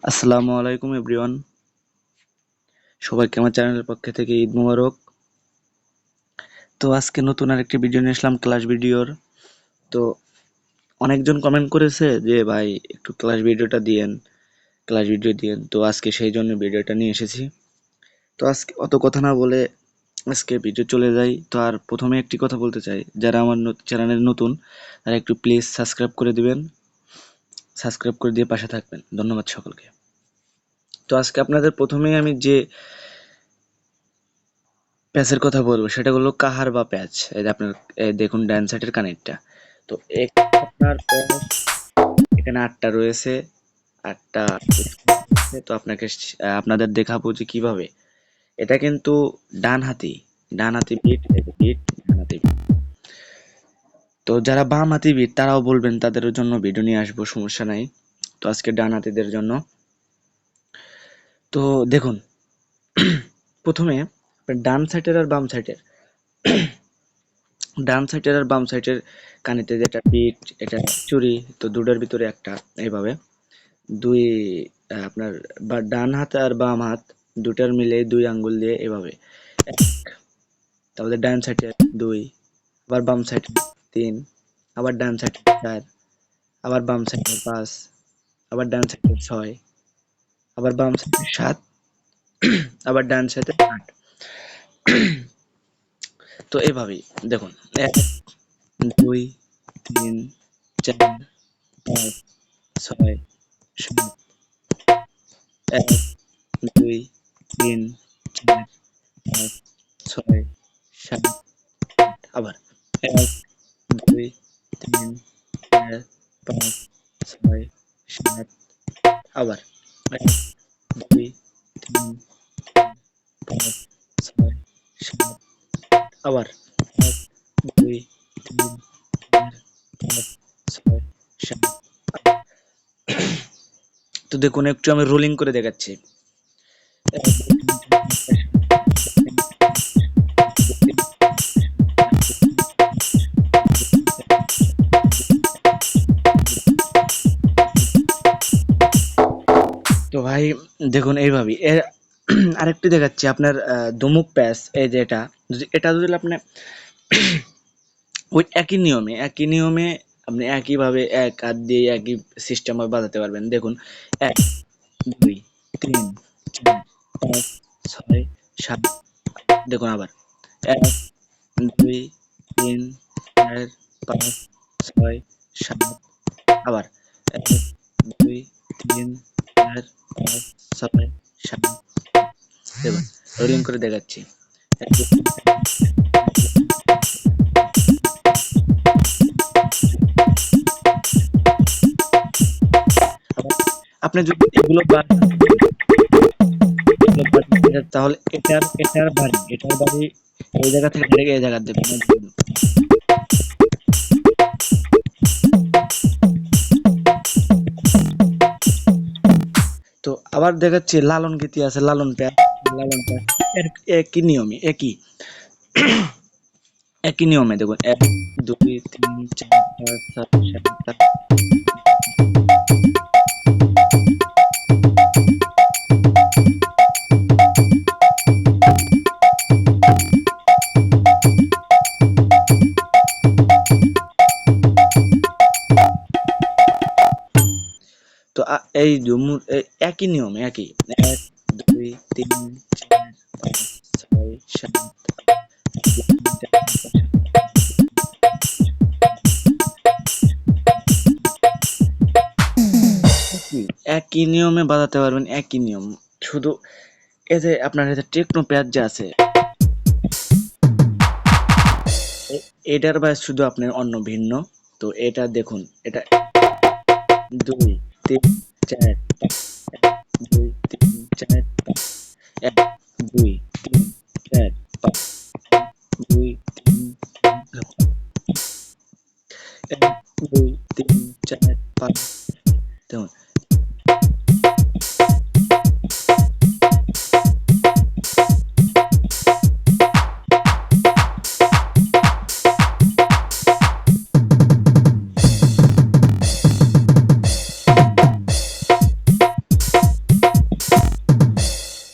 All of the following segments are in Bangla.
আসসালামু আলাইকুম এভরিওয়ান। সবাইকে আমার চ্যানেলের পক্ষ থেকে ঈদ মোবারক। তো আজকে নতুন আরেকটি ভিডিও নিয়ে আসলাম, ক্লাস ভিডিওর। তো অনেকজন কমেন্ট করেছে যে ভাই একটু ক্লাস ভিডিও দিয়েন। তো আজকে সেই জন্য ভিডিওটা নিয়ে এসেছি। তো আজকে অত কথা না বলে আজকে ভিডিও চলে যাই। তো আর প্রথমে একটি কথা বলতে চাই, যারা আমার চ্যানেলে নতুন তারা একটু প্লিজ সাবস্ক্রাইব করে দিবেন, সাবস্ক্রাইব করে দিয়ে পাশে থাকবেন। ধন্যবাদ সকলকে। তো আজকে আপনাদের প্রথমেই আমি যে প্যাচের কথা বলবো সেটা হলো কাহার বা প্যাচ। এই যে আপনার দেখুন ডান সাইডের কানেরটা। তো আপনার প্যাচ এখানে 8টা রয়েছে, 8টা। তো আপনাদের দেখাবো যে কিভাবে এটা কিন্তু ডান হাতি বিট, ডান হাতি বিট। তো যারা বাম হাতি বিট তারাও বলবেন, তাদের জন্য ভিডিও নিয়ে আসবো, সমস্যা নাই। তো আজকে ডান হাতিদের জন্য। তো দেখুন প্রথমে ডান সাইডের আর বাম সাইডের আর বাম সাইডের কানেতে যেটা পিঠ, এটা চুড়ি, তো দুটোর ভিতরে একটা এইভাবে দুই আপনার বা ডান হাত আর বাম হাত দুটার মিলে 2 আঙ্গুল দিয়ে এভাবে এক, তারপরে ডান সাইডে 2, আবার বাম সাইডে 3, আবার ডান সাইডে 4, আবার বাম সাইডে 5, আবার ডান সাইডে 6, আবার বাম সাইডে 7, আবার ডান সাইডে 8। তো এভাবেই দেখুন 1, 2, 3, 4, 5, 6, 7, 1, 2, 3, 4, 5, 6, 7, আবার 1, 2, 3, 4, 5, 6, 7, আবার 1, 2, 3, 4, 5, 6, 7, আবার 1, 2, 3, 4, 5, 6, 7। তো দেখুন একটু আমি রোলিং করে দেখাচ্ছি। তো ভাই দেখুন এইভাবেই আরেকটি দেখাচ্ছি আপনার দুমুখ প্যাচ। এই যে এটা যদি আপনি ওই একই নিয়মে আপনি একইভাবে এক হাত দিয়ে একই সিস্টেম বাজাতে পারবেন। দেখুন 1, 2, 3, 4, 5, 6, 7। দেখুন আবার 1, 2, 3, 4, 5, 6, 7, আবার 1, 2, 3, 4, 5, 6, 7। দেখুন রোলিং করে দেখাচ্ছি। আপনি যদি এগুলো তাহলে এটার বাড়ি এই জায়গা থেকে এই জায়গা দেবেন। তো আবার দেখাচ্ছি লালন গীতি আছে, লালন প্যাচ একই নিয়মে একই নিয়মে দেখুন 1, 2, 3, 4, 5, 6, 7, 8। তো এই একই নিয়মে একই 1, 2, 3, 4, 5, 6, 7। একই নিয়মে বাজাতে পারবেন, একই নিয়ম। শুধু এই যে আপনার টেকনো প্যাড যে আছে, এটার বাস শুধু আপনার অন্য ভিন্ন। তো এটা দেখুন, এটা 2, 3, 4, 5, 2, 3, 4, 5, 1, 2, 3, 4, 5, 2, 3, 1, 2, 3, 4, 5। দেখুন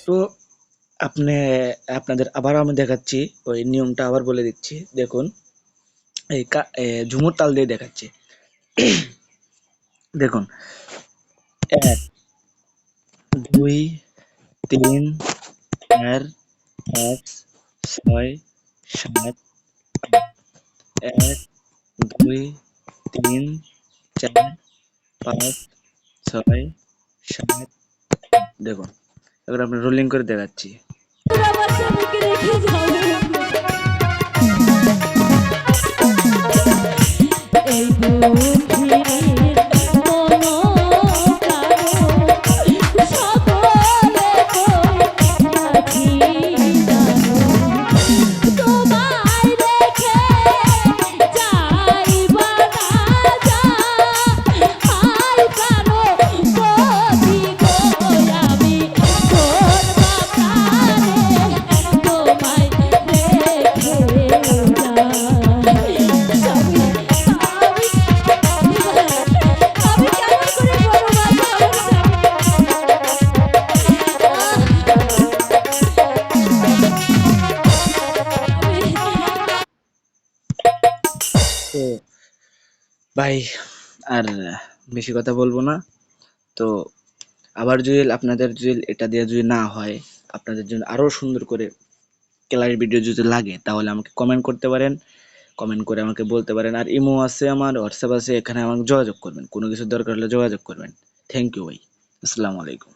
তো আপনি আপনাদের আবার আমি দেখাচ্ছি, ওই নিয়মটা আবার বলে দিচ্ছি। দেখুন, ঝুমুর তাল দিয়ে দেখাচ্ছি। দেখুন, ১, ২, ৩, ৪, ৫, ৬, ৭, ১, ২, ৩, ৪, ৫, ৬, ৭। দেখুন, এবার আপনি রোলিং করে দেখাচ্ছি। আমার স্বামীকে রেখে যাবে এই দুঃখীর মন প্রাণ সকলে রাখি জানো তোমায় রেখে যাইবা না যা হাই প্রাণ বলি গো আমি তোর বাপারে তোমায় রেখে যাই স্বামী আমি কেমন করে বলবো বাবা তো ভাই, আর বেশি কথা বলবো না। তো আবার যদি আপনাদের যদি এটা দিয়ে যদি না হয়, আপনাদের জন্য আরো সুন্দর করে ক্লাস ভিডিও যদি লাগে, তাহলে আমাকে কমেন্ট করতে পারেন। কমেন্ট করে আমাকে বলতে পারেন। আর ইমো আছে, আমার হোয়াটসঅ্যাপ আছে, এখানে আমাকে যোগাযোগ করবেন। কোনো কিছু দরকার হলে যোগাযোগ করবেন। থ্যাংক ইউ ভাই। আসসালামু আলাইকুম।